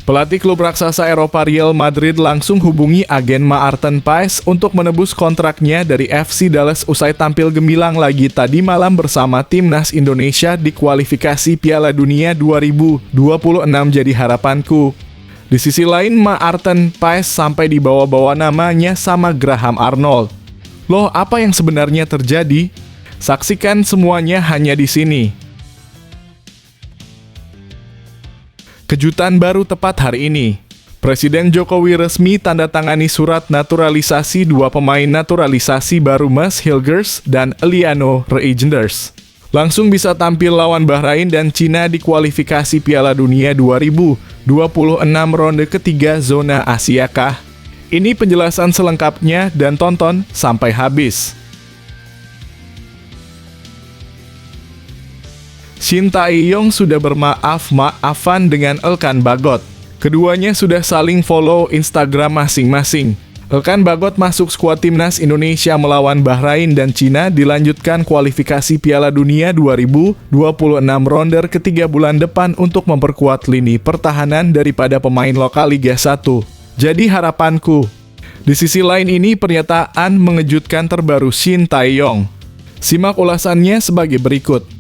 Pelatih klub raksasa Eropa Real Madrid langsung hubungi agen Maarten Paes untuk menebus kontraknya dari FC Dallas usai tampil gemilang lagi tadi malam bersama timnas Indonesia di kualifikasi Piala Dunia 2026 jadi harapanku. Di sisi lain, Maarten Paes sampai dibawa-bawa namanya sama Graham Arnold. Loh, apa yang sebenarnya terjadi? Saksikan semuanya hanya di sini. Kejutan baru tepat hari ini. Presiden Jokowi resmi tanda tangani surat naturalisasi dua pemain naturalisasi baru Mads Hilgers dan Eliano Reijnders. Langsung bisa tampil lawan Bahrain dan Cina di kualifikasi Piala Dunia 2026 ronde ketiga zona Asia kah? Ini penjelasan selengkapnya dan tonton sampai habis. Shin Tae-yong sudah bermaaf-maafan dengan Elkan Bagot. Keduanya sudah saling follow Instagram masing-masing. Elkan Bagot masuk skuad timnas Indonesia melawan Bahrain dan Cina dilanjutkan kualifikasi Piala Dunia 2026 ronde ketiga bulan depan untuk memperkuat lini pertahanan daripada pemain lokal Liga 1. Jadi harapanku. Di sisi lain ini pernyataan mengejutkan terbaru Shin Tae-yong. Simak ulasannya sebagai berikut.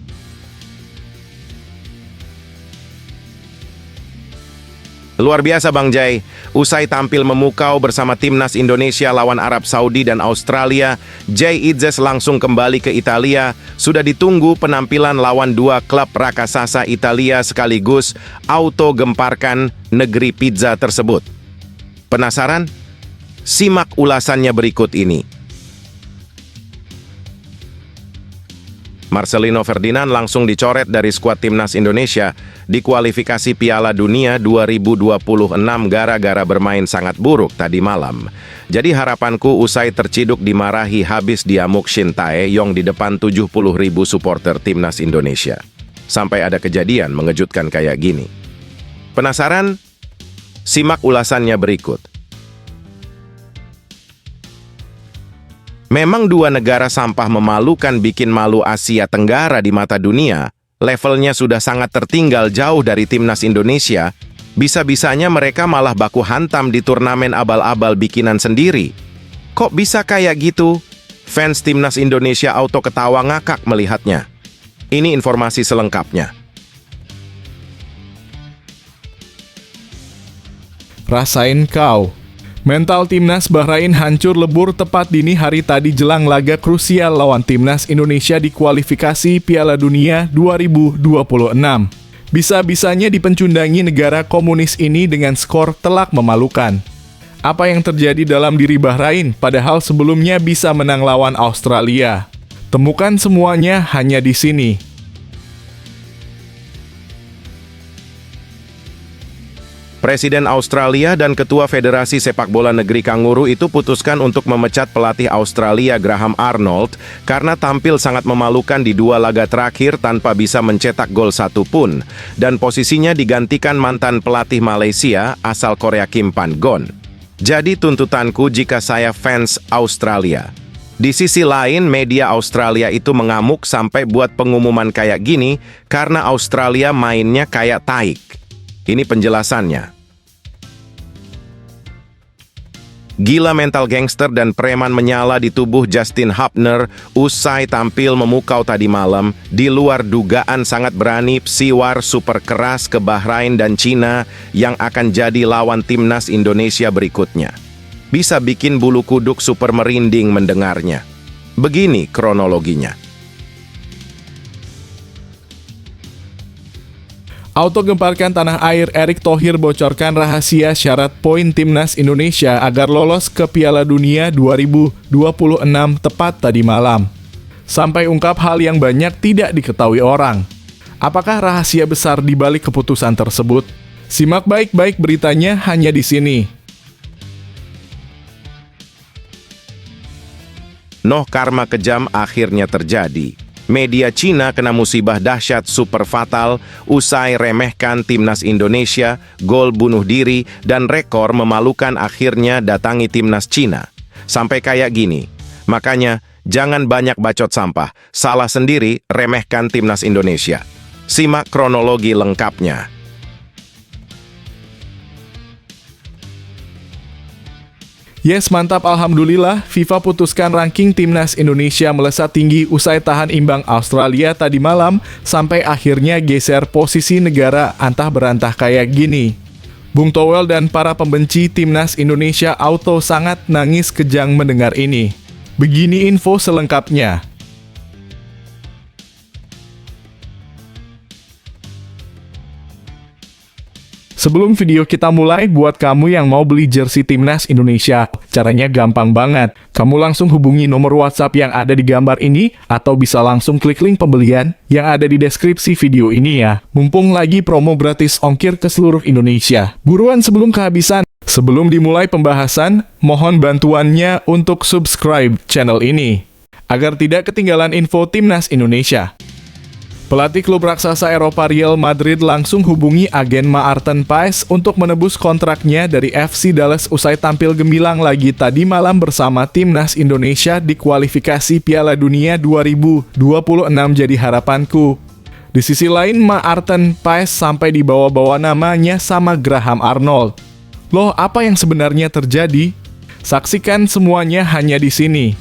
Luar biasa Bang Jai, usai tampil memukau bersama timnas Indonesia lawan Arab Saudi dan Australia, Jai Idzes langsung kembali ke Italia. Sudah ditunggu penampilan lawan dua klub raksasa Italia sekaligus auto gemparkan negeri pizza tersebut. Penasaran? Simak ulasannya berikut ini. Marcelino Ferdinand langsung dicoret dari skuad timnas Indonesia di kualifikasi Piala Dunia 2026 gara-gara bermain sangat buruk tadi malam. Jadi harapanku usai terciduk dimarahi habis diamuk Shin Tae-yong di depan 70.000 supporter timnas Indonesia. Sampai ada kejadian mengejutkan kayak gini. Penasaran? Simak ulasannya berikut. Memang dua negara sampah memalukan bikin malu Asia Tenggara di mata dunia. Levelnya sudah sangat tertinggal jauh dari timnas Indonesia. Bisa-bisanya mereka malah baku hantam di turnamen abal-abal bikinan sendiri. Kok bisa kayak gitu? Fans timnas Indonesia auto ketawa ngakak melihatnya. Ini informasi selengkapnya. Rasain kau. Mental timnas Bahrain hancur lebur tepat dini hari tadi jelang laga krusial lawan timnas Indonesia di kualifikasi Piala Dunia 2026. Bisa-bisanya dipencundangi negara komunis ini dengan skor telak memalukan. Apa yang terjadi dalam diri Bahrain padahal sebelumnya bisa menang lawan Australia? Temukan semuanya hanya di sini. Presiden Australia dan Ketua Federasi Sepak Bola Negeri Kanguru itu putuskan untuk memecat pelatih Australia Graham Arnold karena tampil sangat memalukan di dua laga terakhir tanpa bisa mencetak gol satu pun, dan posisinya digantikan mantan pelatih Malaysia asal Korea Kim Pan-gon. Jadi tuntutanku jika saya fans Australia. Di sisi lain, media Australia itu mengamuk sampai buat pengumuman kayak gini karena Australia mainnya kayak taik. Ini penjelasannya. Gila mental gangster dan preman menyala di tubuh Justin Hubner usai tampil memukau tadi malam. Di luar dugaan sangat berani psiwar super keras ke Bahrain dan Cina yang akan jadi lawan timnas Indonesia berikutnya. Bisa bikin bulu kuduk super merinding mendengarnya. Begini kronologinya. Auto gemparkan tanah air Erick Thohir bocorkan rahasia syarat poin timnas Indonesia agar lolos ke Piala Dunia 2026 tepat tadi malam. Sampai ungkap hal yang banyak tidak diketahui orang. Apakah rahasia besar di balik keputusan tersebut? Simak baik-baik beritanya hanya di sini. Noh, karma kejam akhirnya terjadi. Media Cina kena musibah dahsyat super fatal usai remehkan timnas Indonesia, gol bunuh diri, dan rekor memalukan akhirnya datangi timnas Cina. Sampai kayak gini. Makanya, jangan banyak bacot sampah. Salah sendiri remehkan timnas Indonesia. Simak kronologi lengkapnya. Yes, mantap, alhamdulillah. FIFA putuskan ranking timnas Indonesia melesat tinggi usai tahan imbang Australia tadi malam sampai akhirnya geser posisi negara antah berantah kayak gini. Bung Towel dan para pembenci timnas Indonesia auto sangat nangis kejang mendengar ini. Begini info selengkapnya. Sebelum video kita mulai, buat kamu yang mau beli jersey timnas Indonesia, caranya gampang banget. Kamu langsung hubungi nomor WhatsApp yang ada di gambar ini, atau bisa langsung klik link pembelian yang ada di deskripsi video ini ya. Mumpung lagi promo gratis ongkir ke seluruh Indonesia. Buruan sebelum kehabisan. Sebelum dimulai pembahasan, mohon bantuannya untuk subscribe channel ini, agar tidak ketinggalan info timnas Indonesia. Pelatih klub raksasa Eropa Real Madrid langsung hubungi agen Maarten Paes untuk menebus kontraknya dari FC Dallas usai tampil gemilang lagi tadi malam bersama timnas Indonesia di kualifikasi Piala Dunia 2026 jadi harapanku. Di sisi lain, Maarten Paes sampai dibawa-bawa namanya sama Graham Arnold. Loh, apa yang sebenarnya terjadi? Saksikan semuanya hanya di sini.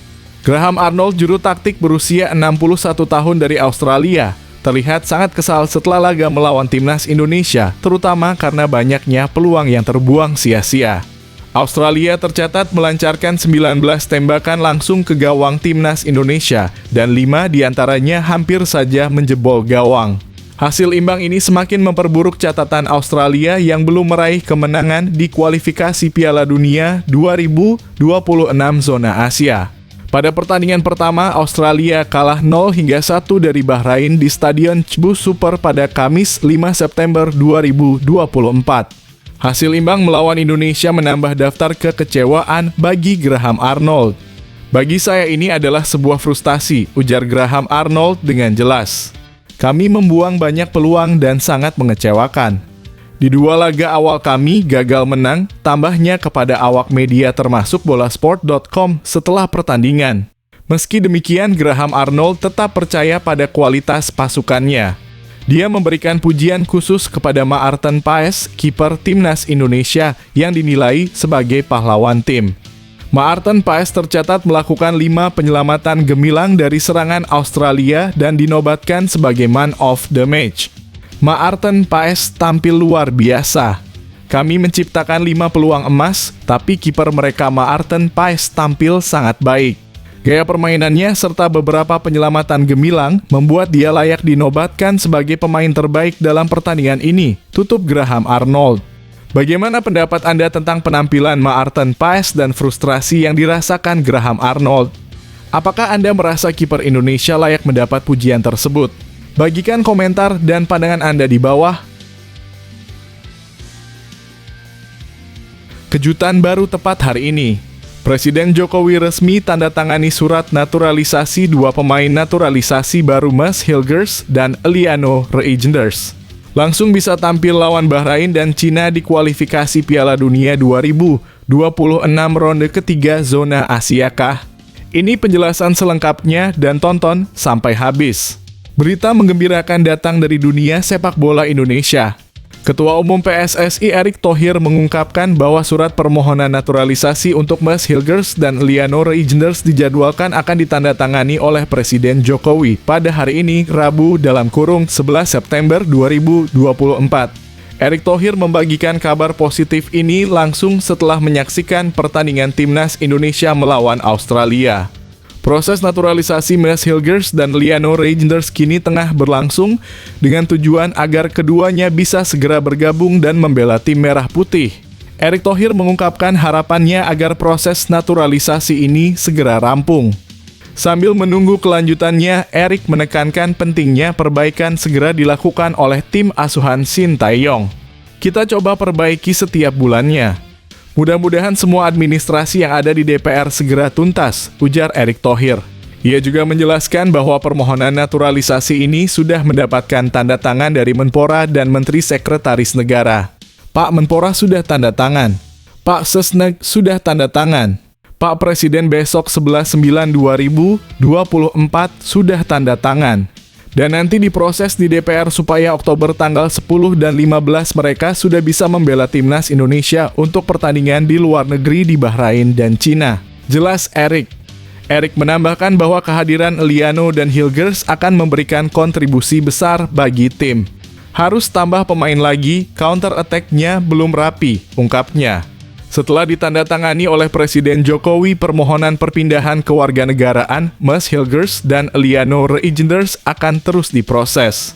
Graham Arnold, juru taktik berusia 61 tahun dari Australia, terlihat sangat kesal setelah laga melawan timnas Indonesia, terutama karena banyaknya peluang yang terbuang sia-sia. Australia tercatat melancarkan 19 tembakan langsung ke gawang timnas Indonesia, dan 5 diantaranya hampir saja menjebol gawang. Hasil imbang ini semakin memperburuk catatan Australia yang belum meraih kemenangan di kualifikasi Piala Dunia 2026 zona Asia. Pada pertandingan pertama, Australia kalah 0-1 dari Bahrain di Stadion Cebu Super pada Kamis 5 September 2024. Hasil imbang melawan Indonesia menambah daftar kekecewaan bagi Graham Arnold. Bagi saya ini adalah sebuah frustasi, ujar Graham Arnold dengan jelas. Kami membuang banyak peluang dan sangat mengecewakan. Di 2 laga awal kami gagal menang, tambahnya kepada awak media termasuk bolasport.com setelah pertandingan. Meski demikian, Graham Arnold tetap percaya pada kualitas pasukannya. Dia memberikan pujian khusus kepada Maarten Paes, kiper timnas Indonesia yang dinilai sebagai pahlawan tim. Maarten Paes tercatat melakukan 5 penyelamatan gemilang dari serangan Australia dan dinobatkan sebagai man of the match. Maarten Paes tampil luar biasa. Kami menciptakan 5 peluang emas, tapi kiper mereka Maarten Paes tampil sangat baik. Gaya permainannya serta beberapa penyelamatan gemilang membuat dia layak dinobatkan sebagai pemain terbaik dalam pertandingan ini, tutup Graham Arnold. Bagaimana pendapat Anda tentang penampilan Maarten Paes dan frustrasi yang dirasakan Graham Arnold? Apakah Anda merasa kiper Indonesia layak mendapat pujian tersebut? Bagikan komentar dan pandangan Anda di bawah. Kejutan baru tepat hari ini. Presiden Jokowi resmi tanda tangani surat naturalisasi 2 pemain naturalisasi baru Mads Hilgers dan Eliano Reijnders. Langsung bisa tampil lawan Bahrain dan Cina di kualifikasi Piala Dunia 2026 ronde ketiga zona Asia kah? Ini penjelasan selengkapnya dan tonton sampai habis. Berita menggembirakan datang dari dunia sepak bola Indonesia. Ketua Umum PSSI Erick Thohir mengungkapkan bahwa surat permohonan naturalisasi untuk Mads Hilgers dan Eliano Reijnders dijadwalkan akan ditandatangani oleh Presiden Jokowi pada hari ini, Rabu (11 September 2024). Erick Thohir membagikan kabar positif ini langsung setelah menyaksikan pertandingan timnas Indonesia melawan Australia. Proses naturalisasi Mads Hilgers dan Eliano Reijnders kini tengah berlangsung dengan tujuan agar keduanya bisa segera bergabung dan membela tim merah putih. Erick Thohir mengungkapkan harapannya agar proses naturalisasi ini segera rampung. Sambil menunggu kelanjutannya, Erick menekankan pentingnya perbaikan segera dilakukan oleh tim asuhan Sintayong. Kita coba perbaiki setiap bulannya. Mudah-mudahan semua administrasi yang ada di DPR segera tuntas, ujar Erick Thohir. Ia juga menjelaskan bahwa permohonan naturalisasi ini sudah mendapatkan tanda tangan dari Menpora dan Menteri Sekretaris Negara. Pak Menpora sudah tanda tangan. Pak Sesnek sudah tanda tangan. Pak Presiden besok 11/9/2024 sudah tanda tangan. Dan nanti diproses di DPR supaya Oktober tanggal 10 dan 15 mereka sudah bisa membela timnas Indonesia untuk pertandingan di luar negeri di Bahrain dan Cina. Jelas Erik. Erik menambahkan bahwa kehadiran Eliano dan Hilgers akan memberikan kontribusi besar bagi tim. Harus tambah pemain lagi, counter attack-nya belum rapi, ungkapnya. Setelah ditandatangani oleh Presiden Jokowi, permohonan perpindahan kewarganegaraan Mas Hilgers dan Eliano Reijnders akan terus diproses.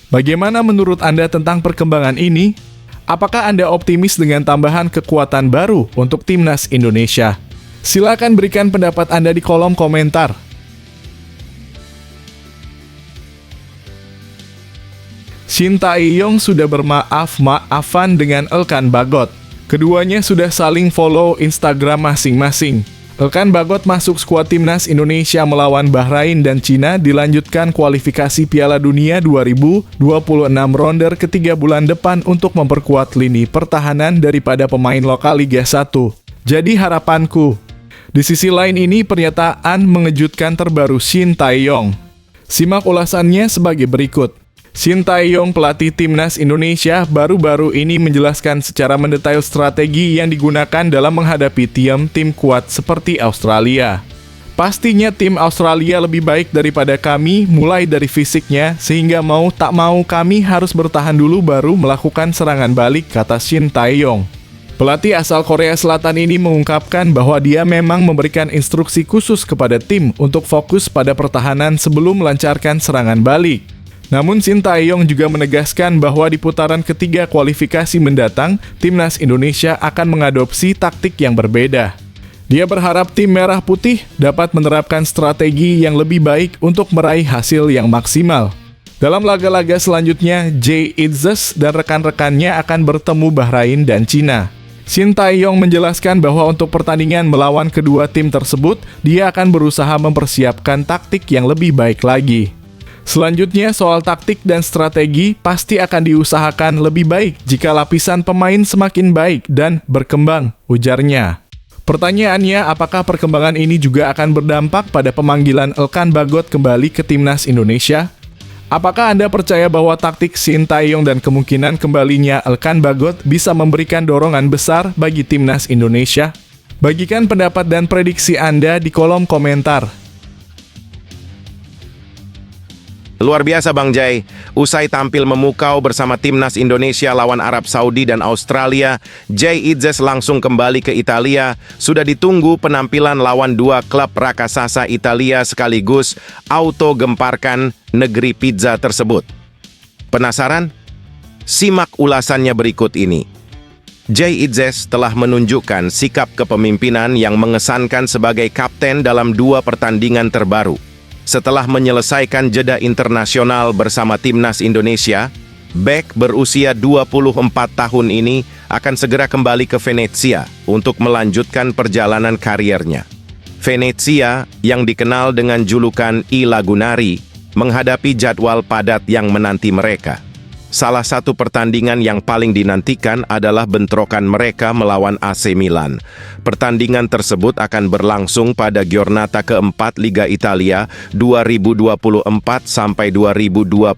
Bagaimana menurut Anda tentang perkembangan ini? Apakah Anda optimis dengan tambahan kekuatan baru untuk timnas Indonesia? Silakan berikan pendapat Anda di kolom komentar. Shin Tae-yong sudah bermaaf-maafan dengan Elkan Bagot. Keduanya sudah saling follow Instagram masing-masing. Elkan Bagot masuk skuad timnas Indonesia melawan Bahrain dan Cina dilanjutkan kualifikasi Piala Dunia 2026 ronde ketiga bulan depan untuk memperkuat lini pertahanan daripada pemain lokal Liga 1. Jadi harapanku. Di sisi lain ini pernyataan mengejutkan terbaru Shin Tae-yong. Simak ulasannya sebagai berikut. Shin Tae-yong, pelatih timnas Indonesia, baru-baru ini menjelaskan secara mendetail strategi yang digunakan dalam menghadapi tim kuat seperti Australia. Pastinya tim Australia lebih baik daripada kami, mulai dari fisiknya, sehingga mau tak mau kami harus bertahan dulu baru melakukan serangan balik, kata Shin Tae-yong. Pelatih asal Korea Selatan ini mengungkapkan bahwa dia memang memberikan instruksi khusus kepada tim untuk fokus pada pertahanan sebelum melancarkan serangan balik. Namun Shin Tae-yong juga menegaskan bahwa di putaran ketiga kualifikasi mendatang, timnas Indonesia akan mengadopsi taktik yang berbeda. Dia berharap tim Merah Putih dapat menerapkan strategi yang lebih baik untuk meraih hasil yang maksimal. Dalam laga-laga selanjutnya, Jay Itzes dan rekan-rekannya akan bertemu Bahrain dan Cina. Shin Tae-yong menjelaskan bahwa untuk pertandingan melawan kedua tim tersebut, dia akan berusaha mempersiapkan taktik yang lebih baik lagi. Selanjutnya, soal taktik dan strategi pasti akan diusahakan lebih baik jika lapisan pemain semakin baik dan berkembang, ujarnya. Pertanyaannya, apakah perkembangan ini juga akan berdampak pada pemanggilan Elkan Bagot kembali ke timnas Indonesia? Apakah Anda percaya bahwa taktik Shin Tae-yong dan kemungkinan kembalinya Elkan Bagot bisa memberikan dorongan besar bagi timnas Indonesia? Bagikan pendapat dan prediksi Anda di kolom komentar. Luar biasa Bang Jai, usai tampil memukau bersama timnas Indonesia lawan Arab Saudi dan Australia, Jay Itzes langsung kembali ke Italia. Sudah ditunggu penampilan lawan dua klub raksasa Italia sekaligus auto gemparkan negeri pizza tersebut. Penasaran? Simak ulasannya berikut ini. Jay Itzes telah menunjukkan sikap kepemimpinan yang mengesankan sebagai kapten dalam dua pertandingan terbaru. Setelah menyelesaikan jeda internasional bersama timnas Indonesia, bek berusia 24 tahun ini akan segera kembali ke Venezia untuk melanjutkan perjalanan kariernya. Venezia, yang dikenal dengan julukan I Lagunari, menghadapi jadwal padat yang menanti mereka. Salah satu pertandingan yang paling dinantikan adalah bentrokan mereka melawan AC Milan. Pertandingan tersebut akan berlangsung pada Giornata keempat Liga Italia 2024 sampai 2025.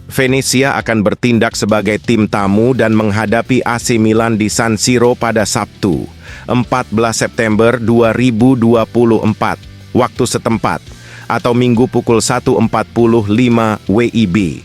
Venezia akan bertindak sebagai tim tamu dan menghadapi AC Milan di San Siro pada Sabtu, 14 September 2024, waktu setempat, atau Minggu pukul 1.45 WIB.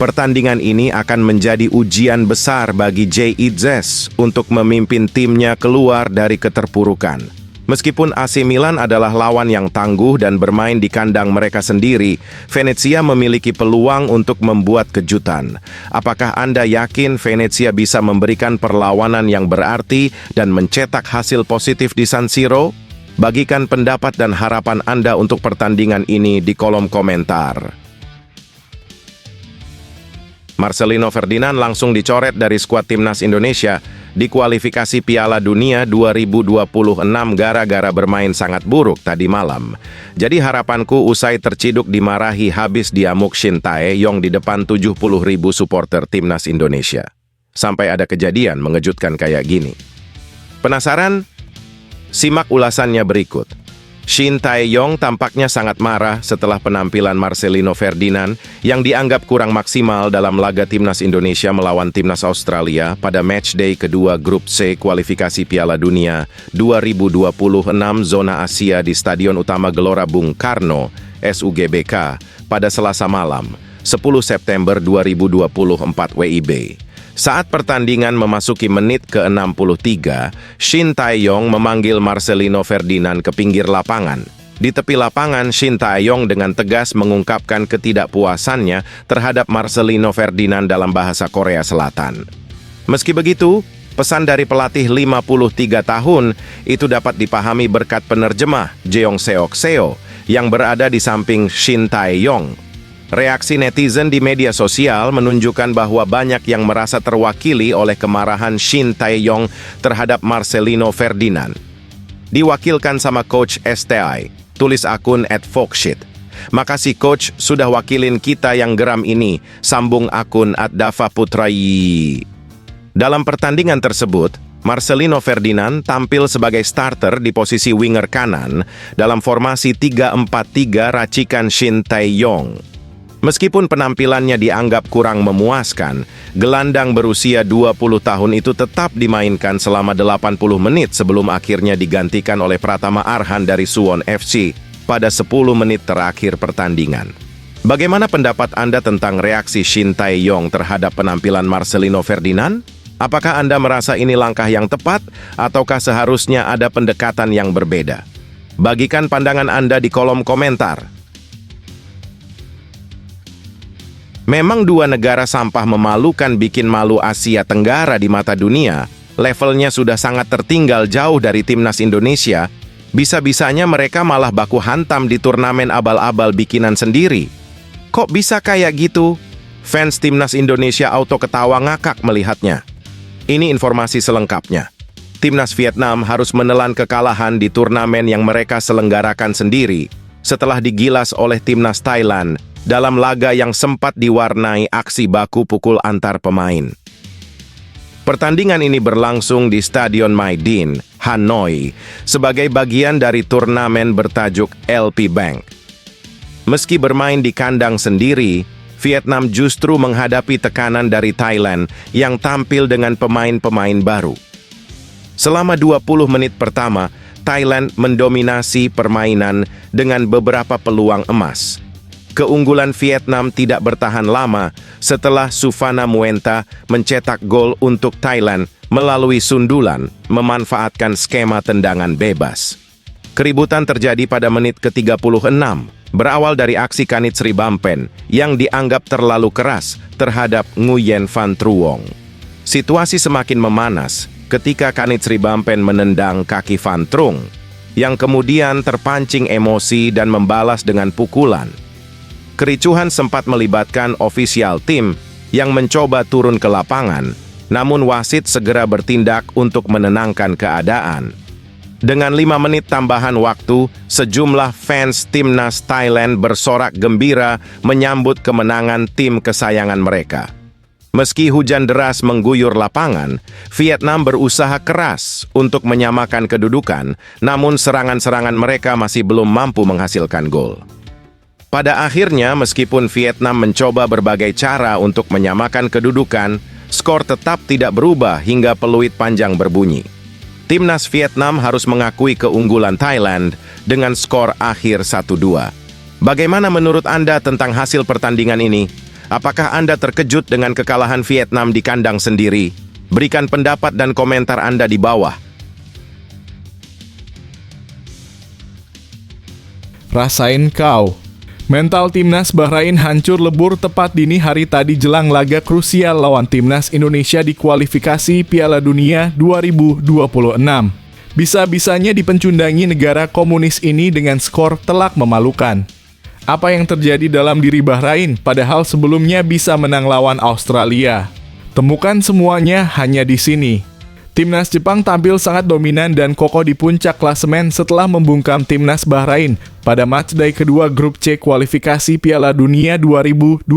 Pertandingan ini akan menjadi ujian besar bagi Jay Itzes untuk memimpin timnya keluar dari keterpurukan. Meskipun AC Milan adalah lawan yang tangguh dan bermain di kandang mereka sendiri, Venezia memiliki peluang untuk membuat kejutan. Apakah Anda yakin Venezia bisa memberikan perlawanan yang berarti dan mencetak hasil positif di San Siro? Bagikan pendapat dan harapan Anda untuk pertandingan ini di kolom komentar. Marcelino Ferdinand langsung dicoret dari skuad timnas Indonesia di kualifikasi Piala Dunia 2026 gara-gara bermain sangat buruk tadi malam. Jadi harapanku usai terciduk dimarahi habis diamuk Shin Tae-yong di depan 70.000 supporter timnas Indonesia. Sampai ada kejadian mengejutkan kayak gini. Penasaran? Simak ulasannya berikut. Shin Tae-yong tampaknya sangat marah setelah penampilan Marcelino Ferdinand yang dianggap kurang maksimal dalam laga timnas Indonesia melawan timnas Australia pada matchday kedua Grup C kualifikasi Piala Dunia 2026 zona Asia di Stadion Utama Gelora Bung Karno, SUGBK, pada Selasa malam, 10 September 2024 WIB. Saat pertandingan memasuki menit ke-63, Shin Tae-yong memanggil Marcelino Ferdinand ke pinggir lapangan. Di tepi lapangan, Shin Tae-yong dengan tegas mengungkapkan ketidakpuasannya terhadap Marcelino Ferdinand dalam bahasa Korea Selatan. Meski begitu, pesan dari pelatih 53 tahun itu dapat dipahami berkat penerjemah Jeong Seok Seo yang berada di samping Shin Tae-yong. Reaksi netizen di media sosial menunjukkan bahwa banyak yang merasa terwakili oleh kemarahan Shin Tae-yong terhadap Marcelino Ferdinand. Diwakilkan sama Coach STI, tulis akun @Folkshit. Makasih Coach sudah wakilin kita yang geram ini, sambung akun @Dava Putrai. Dalam pertandingan tersebut, Marcelino Ferdinand tampil sebagai starter di posisi winger kanan dalam formasi 3-4-3 racikan Shin Tae-yong. Meskipun penampilannya dianggap kurang memuaskan, gelandang berusia 20 tahun itu tetap dimainkan selama 80 menit sebelum akhirnya digantikan oleh Pratama Arhan dari Suwon FC pada 10 menit terakhir pertandingan. Bagaimana pendapat Anda tentang reaksi Shin Tae-yong terhadap penampilan Marcelino Ferdinand? Apakah Anda merasa ini langkah yang tepat, ataukah seharusnya ada pendekatan yang berbeda? Bagikan pandangan Anda di kolom komentar. Memang dua negara sampah memalukan bikin malu Asia Tenggara di mata dunia. Levelnya sudah sangat tertinggal jauh dari timnas Indonesia. Bisa-bisanya mereka malah baku hantam di turnamen abal-abal bikinan sendiri. Kok bisa kayak gitu? Fans timnas Indonesia auto ketawa ngakak melihatnya. Ini informasi selengkapnya. Timnas Vietnam harus menelan kekalahan di turnamen yang mereka selenggarakan sendiri setelah digilas oleh timnas Thailand dalam laga yang sempat diwarnai aksi baku pukul antar pemain. Pertandingan ini berlangsung di Stadion Mai Dinh, Hanoi, sebagai bagian dari turnamen bertajuk LP Bank. Meski bermain di kandang sendiri, Vietnam justru menghadapi tekanan dari Thailand yang tampil dengan pemain-pemain baru. Selama 20 menit pertama, Thailand mendominasi permainan dengan beberapa peluang emas. Keunggulan Vietnam tidak bertahan lama setelah Suvana Muenta mencetak gol untuk Thailand melalui sundulan, memanfaatkan skema tendangan bebas. Keributan terjadi pada menit ke-36, berawal dari aksi Kanit Sri Bampen yang dianggap terlalu keras terhadap Nguyen Van Truong. Situasi semakin memanas ketika Kanit Sri Bampen menendang kaki Van Truong, yang kemudian terpancing emosi dan membalas dengan pukulan. Kericuhan sempat melibatkan ofisial tim yang mencoba turun ke lapangan, namun wasit segera bertindak untuk menenangkan keadaan. Dengan 5 menit tambahan waktu, sejumlah fans timnas Thailand bersorak gembira menyambut kemenangan tim kesayangan mereka. Meski hujan deras mengguyur lapangan, Vietnam berusaha keras untuk menyamakan kedudukan, namun serangan-serangan mereka masih belum mampu menghasilkan gol. Pada akhirnya, meskipun Vietnam mencoba berbagai cara untuk menyamakan kedudukan, skor tetap tidak berubah hingga peluit panjang berbunyi. Timnas Vietnam harus mengakui keunggulan Thailand dengan skor akhir 1-2. Bagaimana menurut Anda tentang hasil pertandingan ini? Apakah Anda terkejut dengan kekalahan Vietnam di kandang sendiri? Berikan pendapat dan komentar Anda di bawah. Rasain kau. Mental timnas Bahrain hancur lebur tepat dini hari tadi jelang laga krusial lawan timnas Indonesia di kualifikasi Piala Dunia 2026. Bisa-bisanya dipencundangi negara komunis ini dengan skor telak memalukan. Apa yang terjadi dalam diri Bahrain padahal sebelumnya bisa menang lawan Australia? Temukan semuanya hanya di sini. Timnas Jepang tampil sangat dominan dan kokoh di puncak klasemen setelah membungkam timnas Bahrain pada matchday kedua Grup C kualifikasi Piala Dunia 2026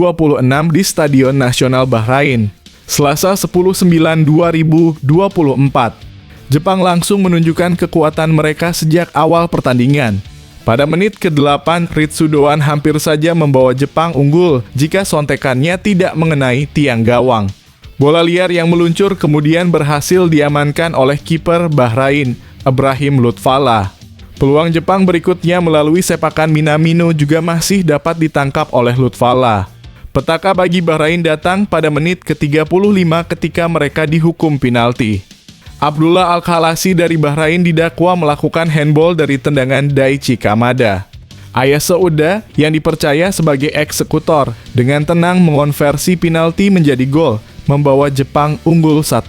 di Stadion Nasional Bahrain. Selasa 10/9/2024. Jepang langsung menunjukkan kekuatan mereka sejak awal pertandingan. Pada menit ke-8, Ritsu Doan hampir saja membawa Jepang unggul jika sontekannya tidak mengenai tiang gawang. Bola liar yang meluncur kemudian berhasil diamankan oleh kiper Bahrain, Ibrahim Lutfallah. Peluang Jepang berikutnya melalui sepakan Minamino juga masih dapat ditangkap oleh Lutfallah. Petaka bagi Bahrain datang pada menit ke-35 ketika mereka dihukum penalti. Abdullah Al-Khalasi dari Bahrain didakwa melakukan handball dari tendangan Daichi Kamada. Ayase Uda yang dipercaya sebagai eksekutor dengan tenang mengonversi penalti menjadi gol, membawa Jepang unggul 1-0.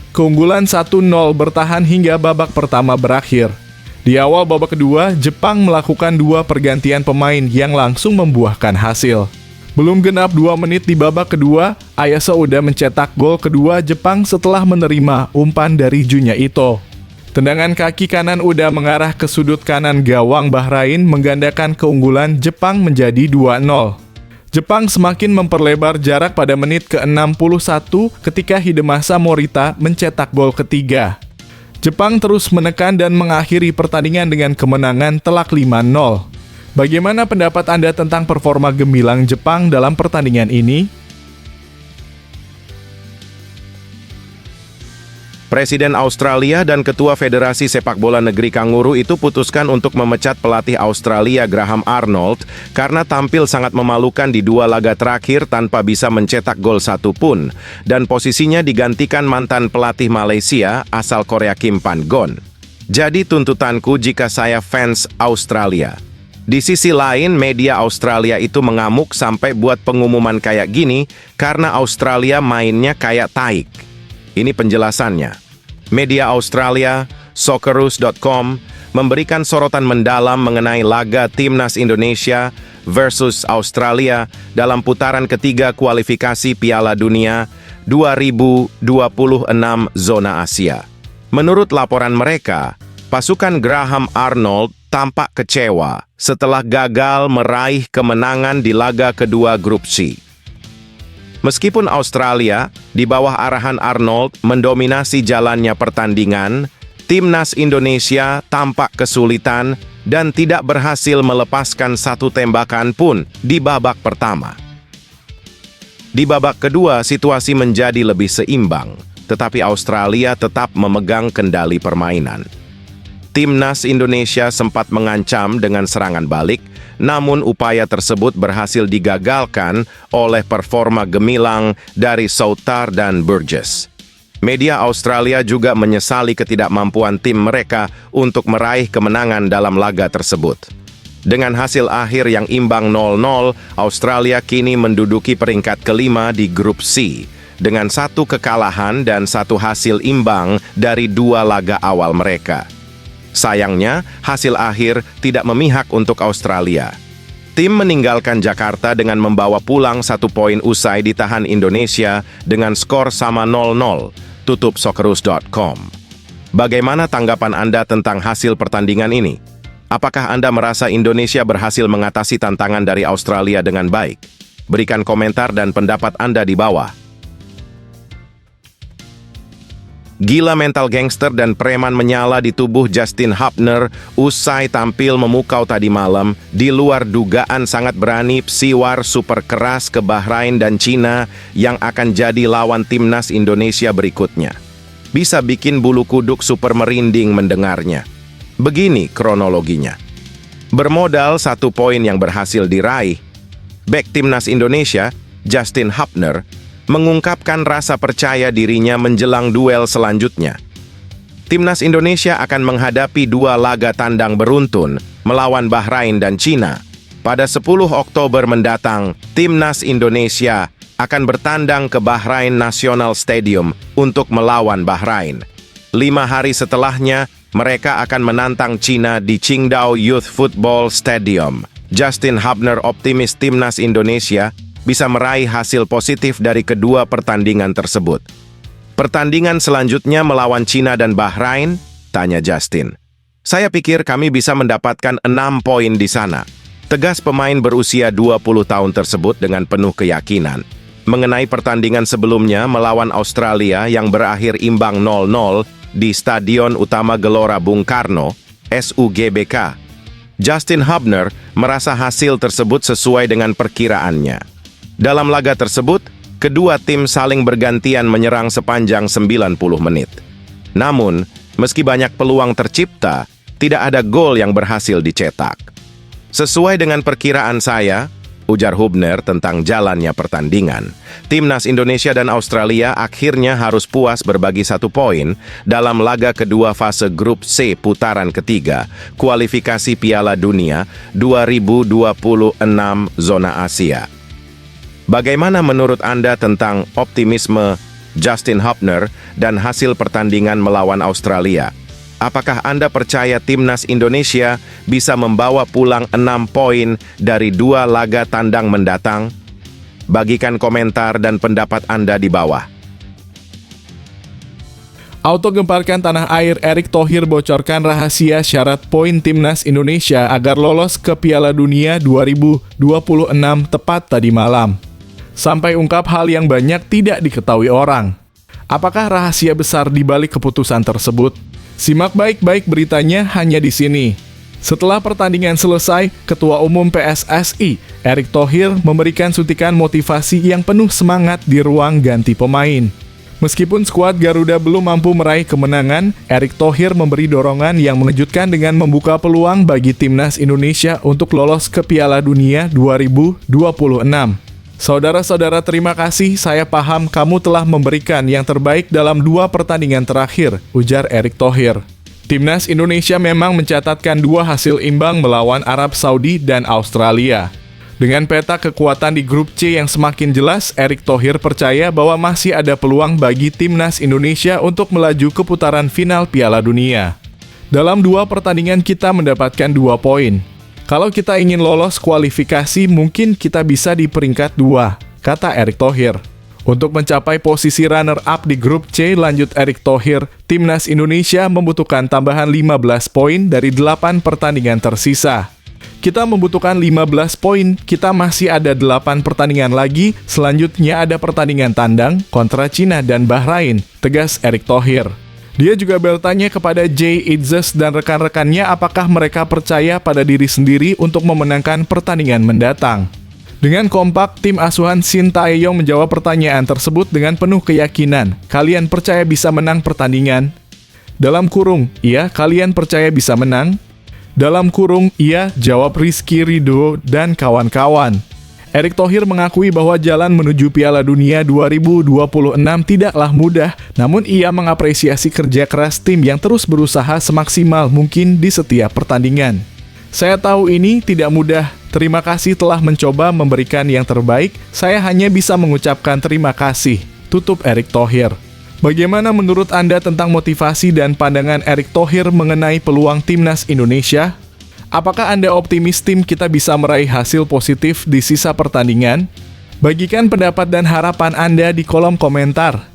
Keunggulan 1-0 bertahan hingga babak pertama berakhir. Di awal babak kedua, Jepang melakukan 2 pergantian pemain yang langsung membuahkan hasil. Belum genap 2 menit di babak kedua, Ayase Uda mencetak gol kedua Jepang setelah menerima umpan dari Junya Ito. Tendangan kaki kanan Uda mengarah ke sudut kanan gawang Bahrain menggandakan keunggulan Jepang menjadi 2-0. Jepang semakin memperlebar jarak pada menit ke-61 ketika Hidemasa Morita mencetak gol ketiga. Jepang terus menekan dan mengakhiri pertandingan dengan kemenangan telak 5-0. Bagaimana pendapat Anda tentang performa gemilang Jepang dalam pertandingan ini? Presiden Australia dan Ketua Federasi Sepak Bola Negeri Kanguru itu putuskan untuk memecat pelatih Australia Graham Arnold karena tampil sangat memalukan di 2 laga terakhir tanpa bisa mencetak gol 1 pun, dan posisinya digantikan mantan pelatih Malaysia asal Korea Kim Pan-gon. Jadi tuntutanku jika saya fans Australia. Di sisi lain, media Australia itu mengamuk sampai buat pengumuman kayak gini karena Australia mainnya kayak taik. Ini penjelasannya. Media Australia, Socceroos.com, memberikan sorotan mendalam mengenai laga Timnas Indonesia versus Australia dalam putaran ketiga kualifikasi Piala Dunia 2026 zona Asia. Menurut laporan mereka, pasukan Graham Arnold tampak kecewa setelah gagal meraih kemenangan di laga kedua grup C. Meskipun Australia, di bawah arahan Arnold, mendominasi jalannya pertandingan, Timnas Indonesia tampak kesulitan dan tidak berhasil melepaskan 1 tembakan pun di babak pertama. Di babak kedua, situasi menjadi lebih seimbang, tetapi Australia tetap memegang kendali permainan. Timnas Indonesia sempat mengancam dengan serangan balik, namun upaya tersebut berhasil digagalkan oleh performa gemilang dari Soutar dan Burgess. Media Australia juga menyesali ketidakmampuan tim mereka untuk meraih kemenangan dalam laga tersebut. Dengan hasil akhir yang imbang 0-0, Australia kini menduduki peringkat kelima di grup C, dengan 1 kekalahan dan 1 hasil imbang dari 2 laga awal mereka. Sayangnya, hasil akhir tidak memihak untuk Australia. Tim meninggalkan Jakarta dengan membawa pulang 1 poin usai ditahan Indonesia dengan skor sama 0-0, tutup Socceroos.com. Bagaimana tanggapan Anda tentang hasil pertandingan ini? Apakah Anda merasa Indonesia berhasil mengatasi tantangan dari Australia dengan baik? Berikan komentar dan pendapat Anda di bawah. Gila mental gangster dan preman menyala di tubuh Justin Hubner usai tampil memukau tadi malam. Di luar dugaan sangat berani, Psiwar super keras ke Bahrain dan Cina yang akan jadi lawan Timnas Indonesia berikutnya. Bisa bikin bulu kuduk super merinding mendengarnya. Begini kronologinya. Bermodal 1 poin yang berhasil diraih, bek Timnas Indonesia, Justin Hubner, mengungkapkan rasa percaya dirinya menjelang duel selanjutnya. Timnas Indonesia akan menghadapi 2 laga tandang beruntun melawan Bahrain dan Cina. Pada 10 Oktober mendatang, Timnas Indonesia akan bertandang ke Bahrain National Stadium untuk melawan Bahrain. 5 hari setelahnya, mereka akan menantang Cina di Qingdao Youth Football Stadium. Justin Hubner optimis Timnas Indonesia bisa meraih hasil positif dari kedua pertandingan tersebut. Pertandingan selanjutnya melawan Cina dan Bahrain? Tanya Justin. Saya pikir kami bisa mendapatkan 6 poin di sana. Tegas pemain berusia 20 tahun tersebut dengan penuh keyakinan. Mengenai pertandingan sebelumnya melawan Australia yang berakhir imbang 0-0 di Stadion Utama Gelora Bung Karno, SUGBK. Justin Hubner merasa hasil tersebut sesuai dengan perkiraannya. Dalam laga tersebut, kedua tim saling bergantian menyerang sepanjang 90 menit. Namun, meski banyak peluang tercipta, tidak ada gol yang berhasil dicetak. Sesuai dengan perkiraan saya, ujar Hubner tentang jalannya pertandingan, timnas Indonesia dan Australia akhirnya harus puas berbagi 1 poin dalam laga kedua fase grup C putaran ketiga, kualifikasi Piala Dunia 2026 zona Asia. Bagaimana menurut Anda tentang optimisme Justin Hubner dan hasil pertandingan melawan Australia? Apakah Anda percaya timnas Indonesia bisa membawa pulang 6 poin dari 2 laga tandang mendatang? Bagikan komentar dan pendapat Anda di bawah. Auto gemparkan tanah air Erick Thohir bocorkan rahasia syarat poin timnas Indonesia agar lolos ke Piala Dunia 2026 tepat tadi malam. Sampai ungkap hal yang banyak tidak diketahui orang. Apakah rahasia besar di balik keputusan tersebut? Simak baik-baik beritanya hanya di sini. Setelah pertandingan selesai, Ketua Umum PSSI, Erick Thohir, memberikan suntikan motivasi yang penuh semangat di ruang ganti pemain. Meskipun skuad Garuda belum mampu meraih kemenangan, Erick Thohir memberi dorongan yang mengejutkan dengan membuka peluang bagi timnas Indonesia untuk lolos ke Piala Dunia 2026. Saudara-saudara, terima kasih, saya paham kamu telah memberikan yang terbaik dalam 2 pertandingan terakhir, ujar Erick Thohir. Timnas Indonesia memang mencatatkan 2 hasil imbang melawan Arab Saudi dan Australia. Dengan peta kekuatan di grup C yang semakin jelas, Erick Thohir percaya bahwa masih ada peluang bagi timnas Indonesia untuk melaju ke putaran final Piala Dunia. Dalam 2 pertandingan kita mendapatkan 2 poin. Kalau kita ingin lolos kualifikasi, mungkin kita bisa di peringkat 2, kata Erick Thohir. Untuk mencapai posisi runner-up di grup C, lanjut Erick Thohir, timnas Indonesia membutuhkan tambahan 15 poin dari 8 pertandingan tersisa. Kita membutuhkan 15 poin, kita masih ada 8 pertandingan lagi, selanjutnya ada pertandingan tandang kontra Cina dan Bahrain, tegas Erick Thohir. Dia juga bertanya kepada Jay Itzes dan rekan-rekannya apakah mereka percaya pada diri sendiri untuk memenangkan pertandingan mendatang. Dengan kompak, tim asuhan Shin Tae-yong menjawab pertanyaan tersebut dengan penuh keyakinan. Kalian percaya bisa menang pertandingan? Dalam kurung, iya, kalian percaya bisa menang? Dalam kurung, iya, jawab Rizky Ridho dan kawan-kawan. Erick Thohir mengakui bahwa jalan menuju Piala Dunia 2026 tidaklah mudah, namun ia mengapresiasi kerja keras tim yang terus berusaha semaksimal mungkin di setiap pertandingan. Saya tahu ini tidak mudah, terima kasih telah mencoba memberikan yang terbaik, saya hanya bisa mengucapkan terima kasih, tutup Erick Thohir. Bagaimana menurut Anda tentang motivasi dan pandangan Erick Thohir mengenai peluang timnas Indonesia? Apakah Anda optimis tim kita bisa meraih hasil positif di sisa pertandingan? Bagikan pendapat dan harapan Anda di kolom komentar.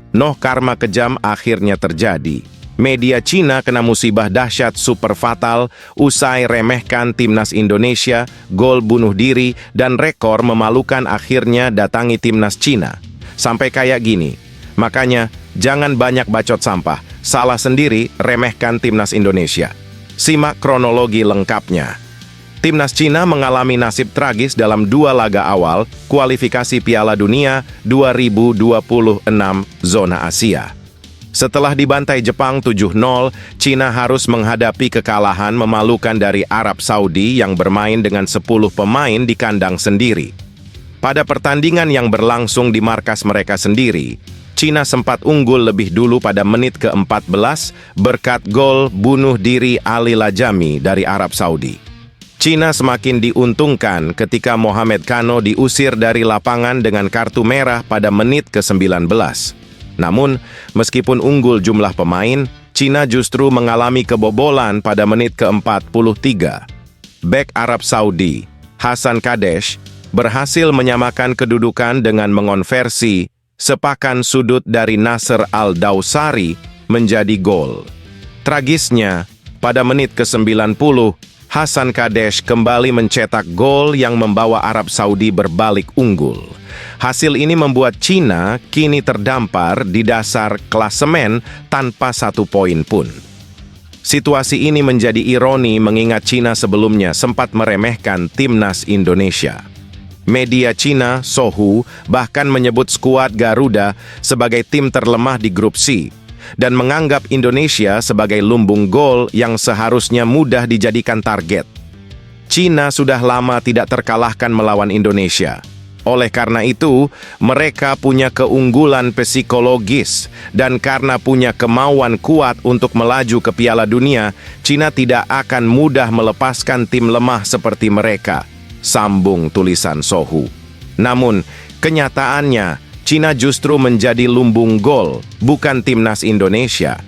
Noh, karma kejam akhirnya terjadi. Media Cina kena musibah dahsyat super fatal usai remehkan timnas Indonesia, gol bunuh diri, dan rekor memalukan akhirnya datangi timnas Cina. Sampai kayak gini. Makanya, jangan banyak bacot sampah. Salah sendiri remehkan timnas Indonesia. Simak kronologi lengkapnya. Timnas Cina mengalami nasib tragis dalam 2 laga awal kualifikasi Piala Dunia 2026 zona Asia. Setelah dibantai Jepang 7-0, Cina harus menghadapi kekalahan memalukan dari Arab Saudi yang bermain dengan 10 pemain di kandang sendiri. Pada pertandingan yang berlangsung di markas mereka sendiri, Cina sempat unggul lebih dulu pada menit ke-14 berkat gol bunuh diri Ali Lajami dari Arab Saudi. Cina semakin diuntungkan ketika Mohamed Kano diusir dari lapangan dengan kartu merah pada menit ke-19. Namun, meskipun unggul jumlah pemain, Cina justru mengalami kebobolan pada menit ke-43. Bek Arab Saudi, Hassan Kadesh, berhasil menyamakan kedudukan dengan mengonversi sepakan sudut dari Nasser Al-Dawsari menjadi gol. Tragisnya, pada menit ke-90, Hassan Kadesh kembali mencetak gol yang membawa Arab Saudi berbalik unggul. Hasil ini membuat Cina kini terdampar di dasar klasemen tanpa 1 poin pun. Situasi ini menjadi ironi mengingat Cina sebelumnya sempat meremehkan timnas Indonesia. Media Cina, Sohu, bahkan menyebut skuad Garuda sebagai tim terlemah di grup C dan menganggap Indonesia sebagai lumbung gol yang seharusnya mudah dijadikan target. Cina sudah lama tidak terkalahkan melawan Indonesia. Oleh karena itu, mereka punya keunggulan psikologis dan karena punya kemauan kuat untuk melaju ke Piala Dunia, Cina tidak akan mudah melepaskan tim lemah seperti mereka, sambung tulisan Sohu. Namun, kenyataannya, Cina justru menjadi lumbung gol, bukan timnas Indonesia.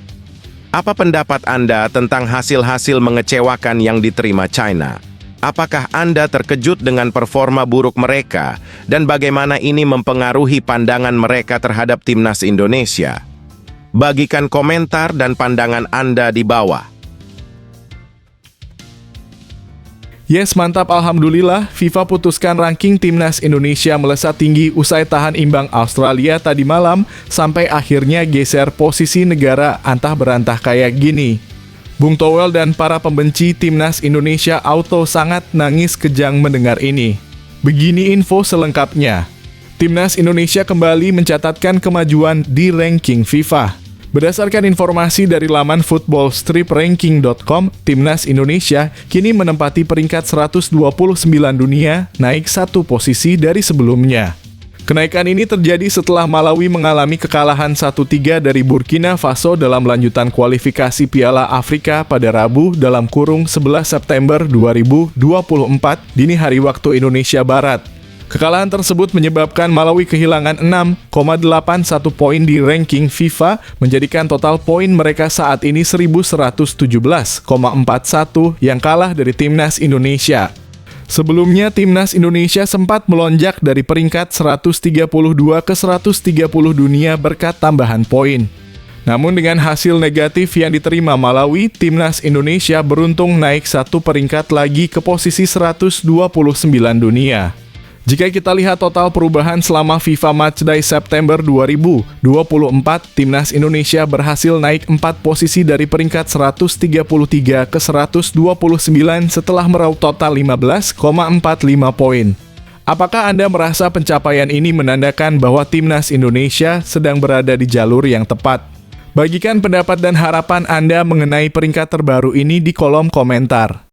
Apa pendapat Anda tentang hasil-hasil mengecewakan yang diterima China? Apakah Anda terkejut dengan performa buruk mereka dan bagaimana ini mempengaruhi pandangan mereka terhadap timnas Indonesia? Bagikan komentar dan pandangan Anda di bawah. Yes, mantap, alhamdulillah. FIFA putuskan ranking timnas Indonesia melesat tinggi usai tahan imbang Australia tadi malam sampai akhirnya geser posisi negara antah berantah kayak gini. Bung Towel dan para pembenci timnas Indonesia auto sangat nangis kejang mendengar ini. Begini info selengkapnya. Timnas Indonesia kembali mencatatkan kemajuan di ranking FIFA. Berdasarkan informasi dari laman footballstripranking.com, timnas Indonesia kini menempati peringkat 129 dunia, naik 1 posisi dari sebelumnya. Kenaikan ini terjadi setelah Malawi mengalami kekalahan 1-3 dari Burkina Faso dalam lanjutan kualifikasi Piala Afrika pada Rabu dalam kurung 11 September 2024 dini hari waktu Indonesia Barat. Kekalahan tersebut menyebabkan Malawi kehilangan 6,81 poin di ranking FIFA, menjadikan total poin mereka saat ini 1117,41 yang kalah dari timnas Indonesia. Sebelumnya, timnas Indonesia sempat melonjak dari peringkat 132 ke 130 dunia berkat tambahan poin. Namun dengan hasil negatif yang diterima Malawi, timnas Indonesia beruntung naik 1 peringkat lagi ke posisi 129 dunia. Jika kita lihat total perubahan selama FIFA Matchday September 2024, timnas Indonesia berhasil naik 4 posisi dari peringkat 133 ke 129 setelah meraup total 15,45 poin. Apakah Anda merasa pencapaian ini menandakan bahwa timnas Indonesia sedang berada di jalur yang tepat? Bagikan pendapat dan harapan Anda mengenai peringkat terbaru ini di kolom komentar.